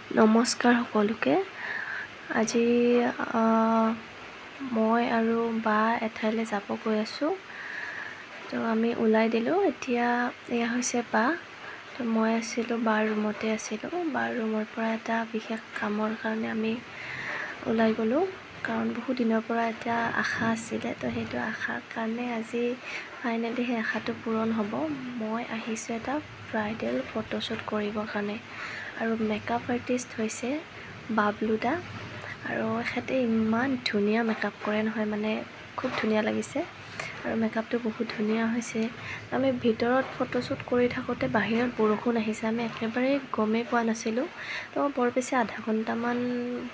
নমস্কাৰ সকলোকে। আজি মই আৰু বা এঠাইলৈ যাব গৈ আছোঁ। তো আমি ওলাই দিলোঁ। এতিয়া এয়া হৈছে বা। তো মই আছিলোঁ বাৰ ৰুমতে আছিলোঁ। বাৰ ৰুমৰ পৰা এটা বিশেষ কামৰ কাৰণে আমি ওলাই গ'লোঁ। কাৰণ বহু দিনৰ পৰা এটা আশা আছিলে। তো সেইটো আশাৰ কাৰণে আজি ফাইনেলি সেই আশাটো পূৰণ হ'ব। মই আহিছোঁ এটা ব্ৰাইডেল ফটোশ্বুট কৰিবৰ কাৰণে। আৰু মেকআপ আৰ্টিষ্ট হৈছে বাবলু দা। আৰু এখেতে ইমান ধুনীয়া মেকআপ কৰে নহয়, মানে খুব ধুনীয়া লাগিছে। আৰু মেকআপটো বহুত ধুনীয়া হৈছে। আমি ভিতৰত ফটোশ্বুট কৰি থাকোঁতে বাহিৰত বৰষুণ আহিছে। আমি একেবাৰে গমেই পোৱা নাছিলোঁ। তো বৰ বেছি আধা ঘণ্টামান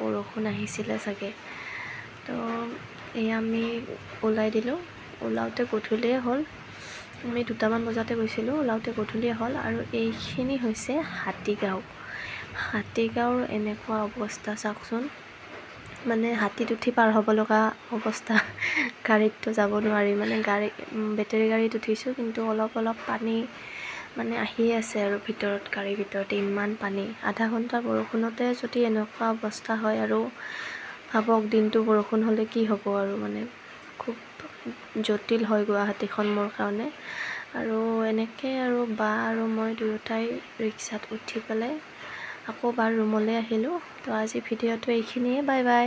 বৰষুণ আহিছিলে চাগে। তো এয়া আমি ওলাই দিলোঁ। ওলাওঁতে গধূলিয়ে হ'ল। আমি 2টামান বজাতে গৈছিলোঁ। ওলাওঁতে গধূলিয়ে হ'ল। আৰু এইখিনি হৈছে হাতীগাঁও। হাতীগাঁৱৰ এনেকুৱা অৱস্থা চাওকচোন। মানে হাতীত উঠি পাৰ হ'ব লগা অৱস্থা। গাড়ীততো যাব নোৱাৰি। মানে বেটেৰী গাড়ীত উঠিছোঁ, কিন্তু অলপ পানী মানে আহিয়ে আছে আৰু ভিতৰত, গাড়ীৰ ভিতৰতে ইমান পানী। আধা ঘণ্টা বৰষুণতে যদি এনেকুৱা অৱস্থা হয়, আৰু ভাবক দিনটো বৰষুণ হ'লে কি হ'ব। আৰু মানে খুব জটিল হয় গুৱাহাটীখন মোৰ কাৰণে। আৰু এনেকৈ আৰু বা আৰু মই দুয়োটাই ৰিক্সাত উঠি পেলাই আকৌ বাৰ ৰুমলৈ আহিলোঁ। তো আজি ভিডিঅ'টো এইখিনিয়ে। Bye bye.